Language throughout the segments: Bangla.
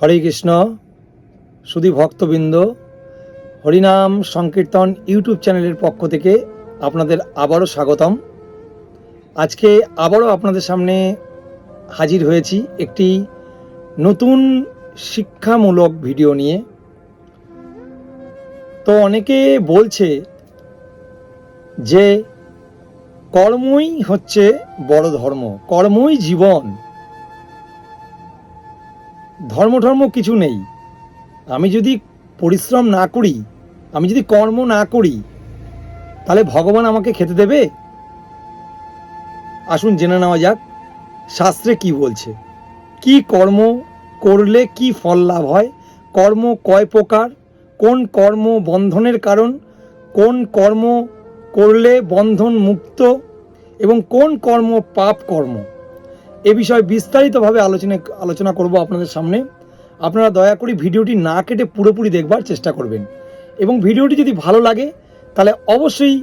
হরে কৃষ্ণ সুধী ভক্তবৃন্দ, হরিনাম সংকীর্তন ইউটিউব চ্যানেলের পক্ষ থেকে আপনাদের আবারও স্বাগতম। আজকে আবারও আপনাদের সামনে হাজির হয়েছি একটি নতুন শিক্ষামূলক ভিডিও নিয়ে। তো অনেকে বলছে যে কর্মই হচ্ছে বড় ধর্ম, কর্মই জীবন, ধর্ম কিছু নেই। আমি যদি পরিশ্রম না করি, আমি যদি কর্ম না করি, তাহলে ভগবান আমাকে খেতে দেবে? আসুন জেনে নেওয়া যাক শাস্ত্রে কি বলছে, কি কর্ম করলে কি ফল লাভ হয়, কর্ম কয় প্রকার, কোন কর্ম বন্ধনের কারণ, কোন কর্ম করলে বন্ধন মুক্ত এবং কোন কর্ম পাপ কর্ম, এ বিষয়ে বিস্তারিতভাবে আলোচনা করব আপনাদের সামনে। আপনারা দয়া করে ভিডিওটি না কেটে পুরোপুরি দেখবার চেষ্টা করবেন এবং ভিডিওটি যদি ভালো লাগে তাহলে অবশ্যই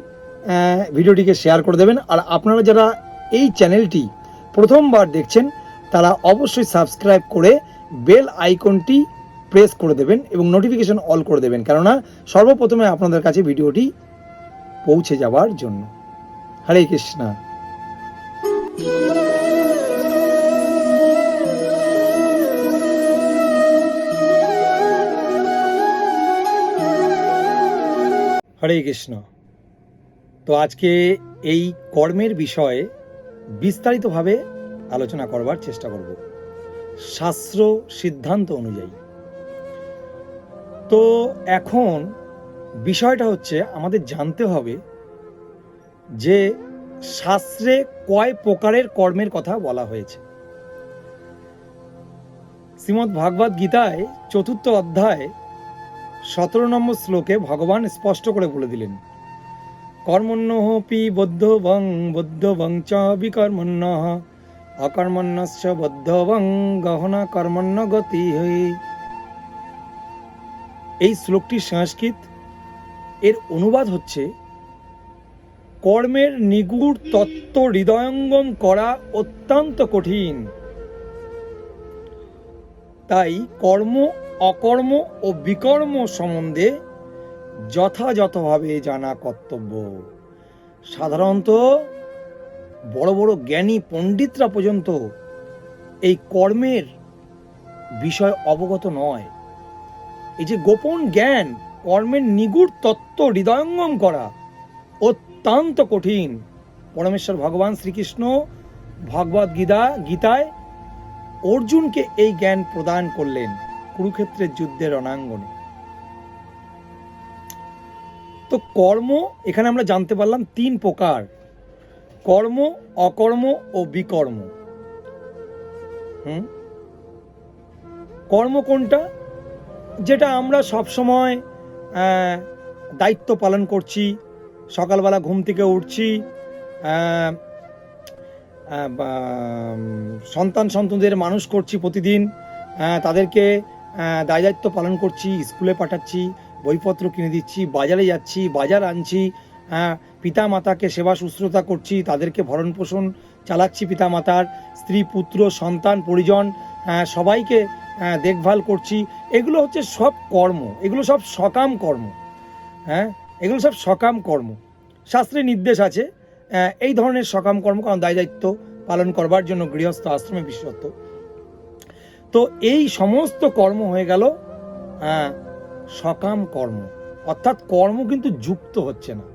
ভিডিওটিকে শেয়ার করে দেবেন। আর আপনারা যারা এই চ্যানেলটি প্রথমবার দেখছেন তারা অবশ্যই সাবস্ক্রাইব করে বেল আইকনটি প্রেস করে দেবেন এবং নোটিফিকেশন অল করে দেবেন, কেননা সর্বপ্রথমে আপনাদের কাছে ভিডিওটি পৌঁছে যাবার জন্য। হরে কৃষ্ণ। হরে কৃষ্ণ। তো আজকে এই কর্মের বিষয়ে বিস্তারিতভাবে আলোচনা করবার চেষ্টা করব শাস্ত্র সিদ্ধান্ত অনুযায়ী। তো এখন বিষয়টা হচ্ছে আমাদের জানতে হবে যে শাস্ত্রে কয় প্রকারের কর্মের কথা বলা হয়েছে। শ্রীমদ্ ভাগবত গীতায় ৪র্থ অধ্যায় ১৭ নম্বর শ্লোকে ভগবান স্পষ্ট করে বলে দিলেন, কর্মণ্যপি বদ্ধবং চ বিকর্মণ্যঃ অকর্মণ্যস্য বদ্ধবং গহনা কর্মণ্য গতি। এই শ্লোকটির সংস্কৃত এর অনুবাদ হচ্ছে, কর্মের নিগূঢ় তত্ত্ব হৃদয়ঙ্গম করা অত্যন্ত কঠিন, তাই কর্ম অকর্ম ও বিকর্ম সম্বন্ধে যথাযথভাবে জানা কর্তব্য। সাধারণত বড় বড় জ্ঞানী পণ্ডিতরা পর্যন্ত এই কর্মের বিষয় অবগত নয়। এই যে গোপন জ্ঞান, কর্মের নিগূঢ় তত্ত্ব হৃদয়ঙ্গম করা অত্যন্ত কঠিন। পরমেশ্বর ভগবান শ্রীকৃষ্ণ ভগবদ গীতায় অর্জুনকে এই জ্ঞান প্রদান করলেন কুরুক্ষেত্রের যুদ্ধের রণাঙ্গনে। তো কর্ম এখানে আমরা জানতে পারলাম ৩ প্রকার, কর্ম, অকর্ম ও বিকর্ম। কর্ম কোনটা? যেটা আমরা সবসময় দায়িত্ব পালন করছি, সকালবেলা ঘুম থেকে উঠছি, সন্তানদের মানুষ করছি প্রতিদিন, তাদেরকে দায়িত্ব পালন করছি, স্কুলে পাঠাচ্ছি, বইপত্র কিনে দিচ্ছি, বাজারে যাচ্ছি, বাজার আনছি, পিতা মাতাকে সেবা শুশ্রূষা করছি, তাদেরকে ভরণ পোষণ চালাচ্ছি, পিতা মাতার স্ত্রী পুত্র সন্তান পরিজন সবাইকে দেখভাল করছি। এগুলো হচ্ছে সব কর্ম, এগুলো সব সকাম কর্ম। এগুলো সব সকাম কর্ম। শাস্ত্রে নির্দেশ আছে এই ধরনের সকাম কর্ম, কারণ দায়িত্ব পালন করবার জন্য গৃহস্থ আশ্রমে বিশেষত্ব। তো এই সমস্ত কর্ম হয়ে গেল সকাম কর্ম, অর্থাৎ কর্ম কিন্তু যুক্ত হচ্ছে না।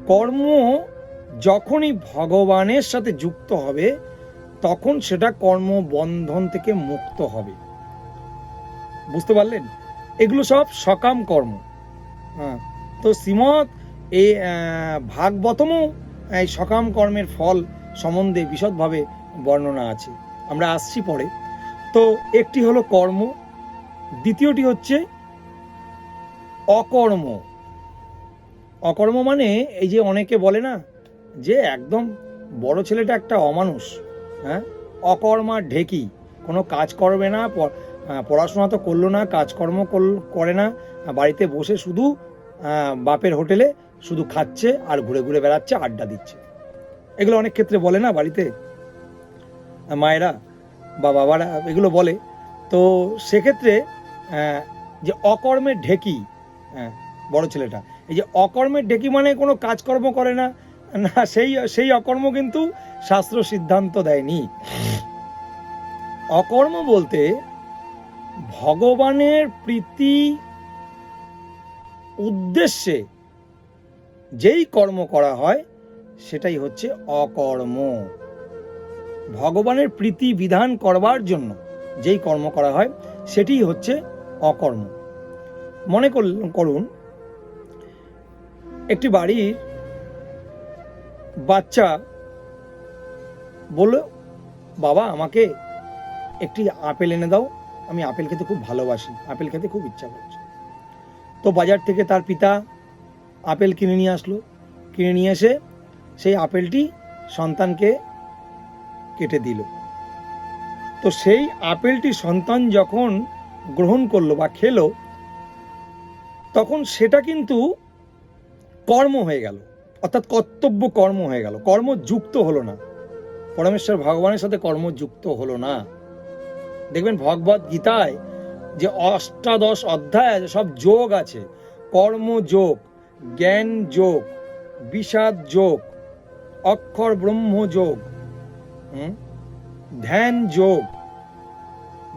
কর্ম যখনই ভগবানের সাথে যুক্ত হবে তখন সেটা কর্ম বন্ধন থেকে মুক্ত হবে। বুঝতে পারলেন? এগুলো সব সকাম কর্ম। তো শ্রীমৎ এই ভাগবতমও এই সকাম কর্মের ফল সম্বন্ধে বিশদভাবে বর্ণনা আছে, আমরা আসছি পরে। তো একটি হলো কর্ম, দ্বিতীয়টি হচ্ছে অকর্ম। অকর্ম মানে এই যে অনেকে বলে না যে একদম বড় ছেলেটা একটা অমানুষ, অকর্মা ঢেকি, কোনো কাজ করবে না, পড়াশোনা তো করলো না, কাজকর্ম করে না, বাড়িতে বসে শুধু বাপের হোটেলে শুধু খাচ্ছে আর ঘুরে ঘুরে বেড়াচ্ছে, আড্ডা দিচ্ছে। এগুলো অনেক ক্ষেত্রে বলে না বাড়িতে মায়েরা বা বাবারা, এগুলো বলে। তো সেক্ষেত্রে যে অকর্মের ঢেকি, বড় ছেলেটা, এই যে অকর্মের ঢেকি মানে কোনো কাজকর্ম করে না, না সেই অকর্ম কিন্তু শাস্ত্র সিদ্ধান্ত দেয়নি। অকর্ম বলতে ভগবানের প্রীতি উদ্দেশ্যে যেই কর্ম করা হয় সেটাই হচ্ছে অকর্ম। ভগবানের প্রীতি বিধান করবার জন্য যেই কর্ম করা হয় সেটিই হচ্ছে অকর্ম। মনে করুন একটি বাড়ির বাচ্চা বলল, বাবা আমাকে একটি আপেল এনে দাও, আমি আপেল খেতে খুব ভালোবাসি, আপেল খেতে খুব ইচ্ছা করছে। তো বাজার থেকে তার পিতা আপেল কিনে নিয়ে আসলো, কিনে নিয়ে এসে সেই আপেলটি সন্তানকে কেটে দিল। তো সেই আপেলটি সন্তান যখন গ্রহণ করলো বা খেলো, তখন সেটা কিন্তু কর্ম হয়ে গেল, অর্থাৎ কর্তব্য কর্ম হয়ে গেল, কর্মযুক্ত হলো না, পরমেশ্বর ভগবানের সাথে কর্মযুক্ত হলো না। দেখবেন ভগবদ গীতায় যে অষ্টাদশ অধ্যায় আছে সব যোগ আছে, কর্মযোগ, জ্ঞান যোগ, বিষাদ যোগ, অক্ষর ব্রহ্ম যোগ, ধ্যান যোগ,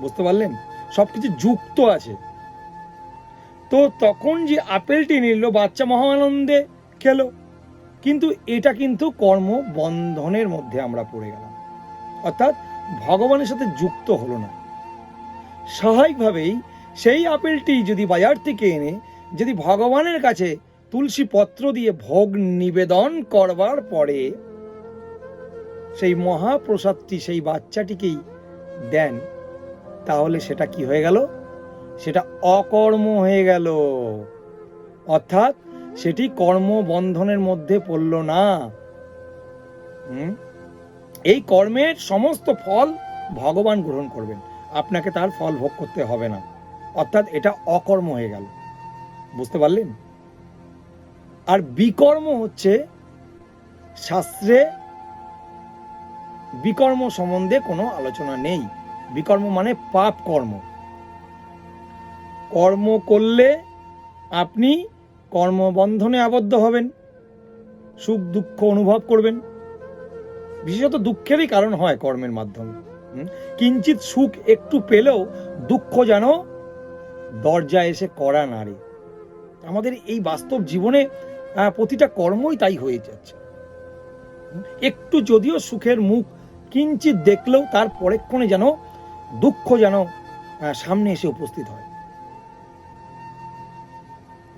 বুঝতে পারলেন? সবকিছু যুক্ত আছে। তো তখন যে আপেলটি নিল বাচ্চা মহানন্দে খেলো, কিন্তু এটা কিন্তু কর্ম বন্ধনের মধ্যে আমরা পড়ে গেলাম, অর্থাৎ ভগবানের সাথে যুক্ত হলো না। স্বাভাবিকভাবেই সেই আপেলটি যদি বাজার থেকে এনে যদি ভগবানের কাছে তুলসী পত্র দিয়ে ভোগ নিবেদন করবার পরে সেই মহাপ্রসাদটি সেই বাচ্চাটিকেই দেন, তাহলে সেটা কি হয়ে গেল? সেটা অকর্ম হয়ে গেল, অর্থাৎ সেটি কর্মবন্ধনের মধ্যে পড়ল না। এই কর্মের সমস্ত ফল ভগবান গ্রহণ করবেন, আপনাকে তার ফল ভোগ করতে হবে না, অর্থাৎ এটা অকর্ম হয়ে গেল। বুঝতে পারলেন? আর বিকর্ম হচ্ছে, শাস্ত্রে বিকর্ম সম্বন্ধে কোনো আলোচনা নেই। বিকর্ম মানে পাপ কর্ম। কর্ম করলে আপনি কর্মবন্ধনে আবদ্ধ হবেন, সুখ দুঃখ অনুভব করবেন। বিশেষত দুঃখেরই কারণ হয় কর্মের মাধ্যমে। কিঞ্চিত সুখ একটু পেলেও দুঃখ যেন দরজায় এসে কড়া নাড়ে। আমাদের এই বাস্তব জীবনে প্রতিটা কর্মই তাই হয়ে যাচ্ছে। একটু যদিও সুখের মুখ কিঞ্চিত দেখলেও তার পরেক্ষণে যেন দুঃখ যেন সামনে এসে উপস্থিত হয়।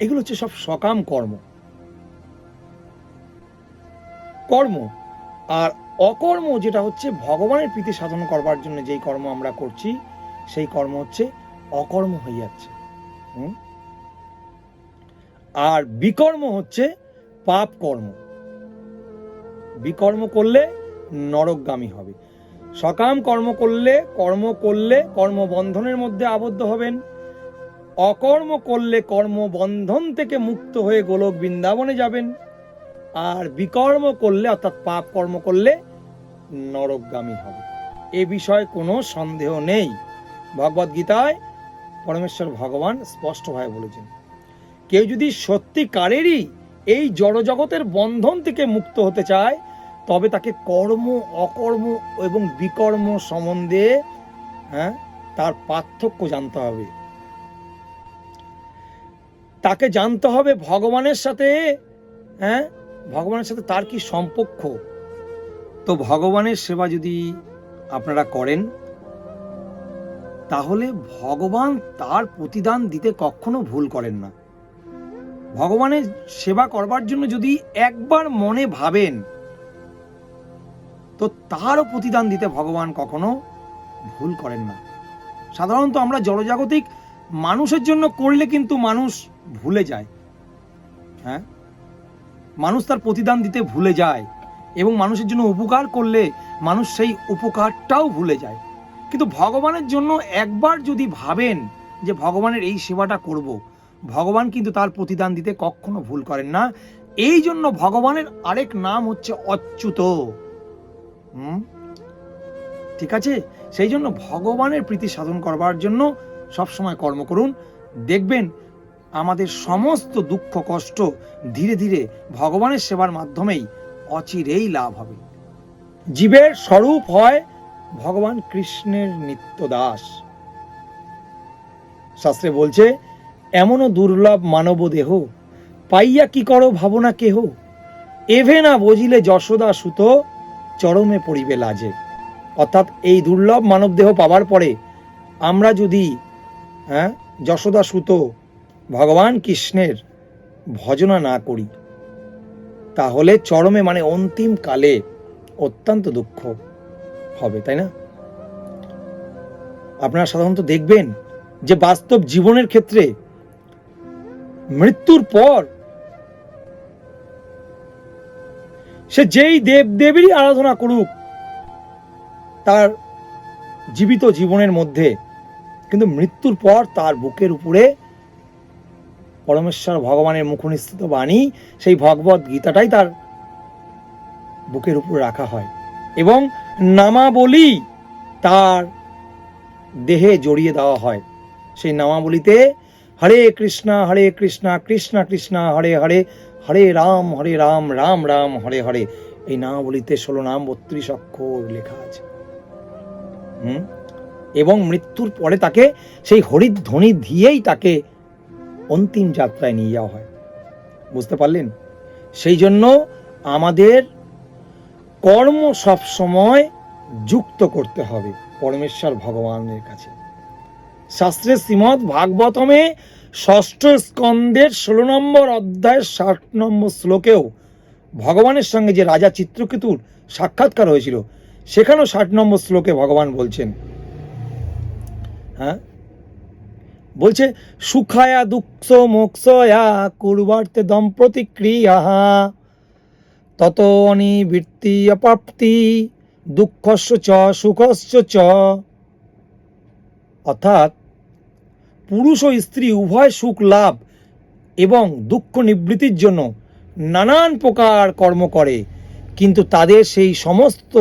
এগুলো হচ্ছে সব সকাম কর্ম। আর অকর্ম যেটা হচ্ছে ভগবানের প্রীতি সাধন করবার জন্য যেই কর্ম আমরা করছি সেই কর্ম হচ্ছে অকর্ম হয়ে যাচ্ছে। আর বিকর্ম হচ্ছে পাপ কর্ম। বিকর্ম করলে নরকগামী হবে। সকাম কর্ম করলে কর্মবন্ধনের মধ্যে আবদ্ধ হবেন। অকর্ম করলে কর্মবন্ধন থেকে মুক্ত হয়ে গোলক বৃন্দাবনে যাবেন। আর বিকর্ম করলে অর্থাৎ পাপ কর্ম করলে নরকগামী হবে। এ বিষয়ে কোনো সন্দেহ নেই। ভগবদ গীতায় পরমেশ্বর ভগবান স্পষ্টভাবে বলেছেন, কেউ যদি সত্যিকারেরই এই জড়জগতের বন্ধন থেকে মুক্ত হতে চায় তবে তাকে কর্ম, অকর্ম এবং বিকর্ম সম্বন্ধে তার পার্থক্য জানতে হবে। তাকে জানতে হবে ভগবানের সাথে তার কি সম্পর্ক। তো ভগবানের সেবা যদি আপনারা করেন তাহলে ভগবান তার প্রতিদান দিতে কখনো ভুল করেন না। ভগবানের সেবা করবার জন্য যদি একবার মনে ভাবেন তো তারও প্রতিদান দিতে ভগবান কখনো ভুল করেন না। সাধারণত আমরা জড়জাগতিক মানুষের জন্য করলে কিন্তু মানুষ ভুলে যায়, মানুষ তার প্রতিদান দিতে ভুলে যায় এবং মানুষের জন্য উপকার করলে মানুষ সেই উপকারটাও ভুলে যায়। কিন্তু ভগবানের জন্য একবার যদি ভাবেন যে ভগবানের এই সেবাটা করব, ভগবান কিন্তু তার প্রতিদান দিতে কখনো ভুল করেন না। এই জন্য ভগবানের আরেক নাম হচ্ছে অচ্যুত। ঠিক আছে? সেই জন্য ভগবানের প্রীতি সাধন করবার জন্য সবসময় কর্ম করুন। দেখবেন আমাদের সমস্ত দুঃখ কষ্ট ধীরে ধীরে ভগবানের সেবার মাধ্যমেই অচিরেই লাভ হবে। জীবের স্বরূপ হয় ভগবান কৃষ্ণের নিত্য দাস। শাস্ত্রে বলছে, এমনও দুর্লভ মানব দেহ, পাইয়া কি করো ভাবনা কেহ, এভে না বুঝিলে যশোদা সুত, চরমে পড়িবে লাজে। অর্থাৎ এই দুর্লভ মানব দেহ পাওয়ার পরে আমরা যদি যশোদা সুত ভগবান কৃষ্ণের ভজনা না করি, তাহলে চরমে মানে অন্তিম কালে অত্যন্ত দুঃখ হবে, তাই না? আপনারা সাধারণত দেখবেন যে বাস্তব জীবনের ক্ষেত্রে মৃত্যুর পর সে যেই দেব দেবীরই আরাধনা করুক তার জীবিত জীবনের মধ্যে, কিন্তু মৃত্যুর পর তার বুকের উপরে পরমেশ্বর ভগবানের মুখনিসৃত বাণী, সেই ভগবত গীতাটাই তার বুকের উপর রাখা হয় এবং নামাবলী তার দেহে জড়িয়ে দেওয়া হয়। সেই নামাবলীতে হরে কৃষ্ণা কৃষ্ণ কৃষ্ণ হরে হরে, হরে রাম রাম রাম হরে হরে, এই নামাবলীতে 16 নাম 32 অক্ষর লেখা আছে। এবং মৃত্যুর পরে তাকে সেই হরিধ্বনি দিয়েই তাকে অন্তিম যাত্রায় নিয়ে যাওয়া হয়। বুঝতে পারলেন? সেই জন্য আমাদের কর্ম সব সময় যুক্ত করতে হবে পরমেশ্বর ভগবানের কাছে। শাস্ত্রে শ্রীমদ্ ভাগবতমে 6ষ্ঠ স্কন্দের 16 নম্বর অধ্যায়ের 60 নম্বর শ্লোকেও ভগবানের সঙ্গে যে রাজা চিত্রকেতুর সাক্ষাৎকার হয়েছিল, সেখানেও 60 নম্বর শ্লোকে ভগবান বলছেন, বলছে সুখায়া দুঃখ মোক্ষয়া কুর্বার্তে দম্প্রতিক্রিয়া তত অনিবৃত্তি অপ্রাপ্তি দুঃখস্য চ সুখস্য চ। অর্থাৎ পুরুষ ও স্ত্রী উভয় সুখ লাভ এবং দুঃখ নিবৃত্তির জন্য নানান প্রকার কর্ম করে, কিন্তু তাদের সেই সমস্ত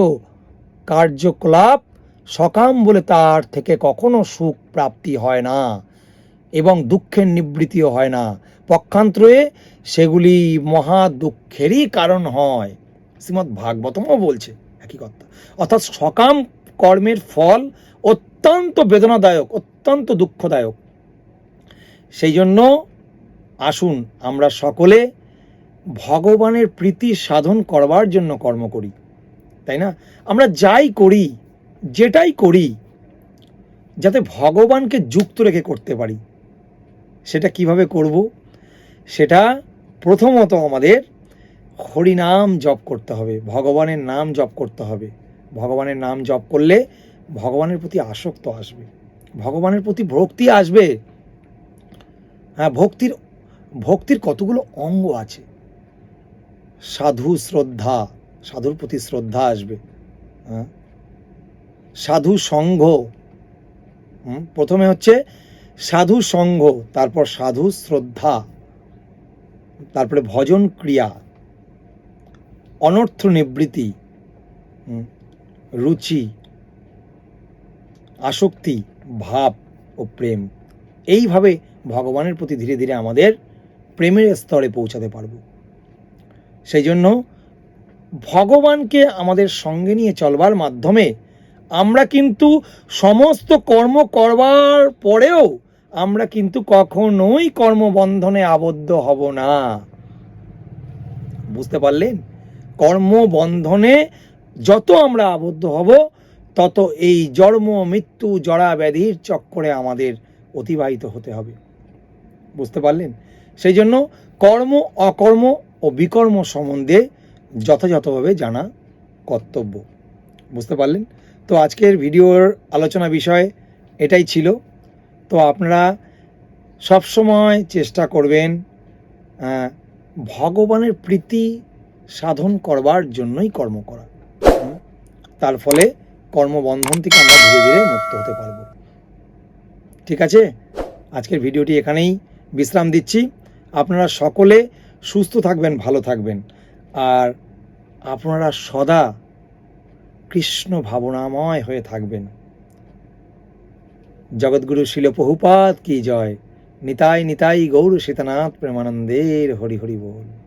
কার্যকলাপ সকাম বলে তার থেকে কখনো সুখ প্রাপ্তি হয় না এবং দুঃখের নিবৃত্তিও হয় না, পক্ষান্তরে সেগুলি মহা দুঃখেরই কারণ হয়। শ্রীমদ্ ভাগবতমও বলছে একই কথা। অর্থাৎ সকাম কর্মের ফল অত্যন্ত বেদনাদায়ক, অত্যন্ত দুঃখদায়ক। সেই জন্য আসুন আমরা সকলে ভগবানের প্রীতি সাধন করবার জন্য কর্ম করি, তাই না? আমরা যাই করি, যেটাই করি, যাতে ভগবানকে যুক্ত রেখে করতে পারি। সেটা কিভাবে করব? সেটা প্রথমত আমাদের হরিনাম জপ করতে হবে, ভগবানের নাম জপ করতে হবে। ভগবানের নাম জপ করলে ভগবানের প্রতি আসক্ত আসবে, ভগবানের প্রতি ভক্তি আসবে। ভক্তির কতগুলো অঙ্গ আছে। সাধু শ্রদ্ধা, সাধুর প্রতি শ্রদ্ধা আসবে। সাধু সঙ্গ, প্রথমে হচ্ছে সাধু সঙ্গ, তারপর সাধু শ্রদ্ধা, তারপরে ভজন ক্রিয়া, অনর্থ নিবৃত্তি, রুচি, আসক্তি, ভাব ও প্রেম। এইভাবে ভগবানের প্রতি ধীরে ধীরে আমাদের প্রেমের স্তরে পৌঁছাতে পারব। সেই জন্য ভগবানকে আমাদের সঙ্গে নিয়ে চলবার মাধ্যমে আমরা কিন্তু সমস্ত কর্ম করবার পরেও আমরা কিন্তু কখনোই কর্মবন্ধনে আবদ্ধ হব না। বুঝতে পারলেন? কর্মবন্ধনে যত আমরা আবদ্ধ হব, তত এই জন্ম মৃত্যু জরা ব্যাধির চক্করে আমাদের অতিবাহিত হতে হবে। বুঝতে পারলেন? সেই জন্য কর্ম অকর্ম ও বিকর্ম সম্বন্ধে যথাযথভাবে জানা কর্তব্য। বুঝতে পারলেন? তো আজকের ভিডিওর আলোচনা বিষয় এটাই ছিল। তো আপনারা সবসময় চেষ্টা করবেন ভগবানের প্রীতি সাধন করবার জন্যই কর্ম করা। তার ফলে কর্মবন্ধন থেকে আমরা ধীরে ধীরে মুক্ত হতে পারব। ঠিক আছে? আজকের ভিডিওটি এখানেই বিশ্রাম দিচ্ছি। আপনারা সকলে সুস্থ থাকবেন, ভালো থাকবেন, আর আপনারা সদা কৃষ্ণ ভাবনাময় হয়ে থাকবেন। জগৎগুরু শিল প্রভুপাদ কি জয়। নিতাই নিতাই গৌর সীতানাথ প্রেমানন্দের হরি হরি বল।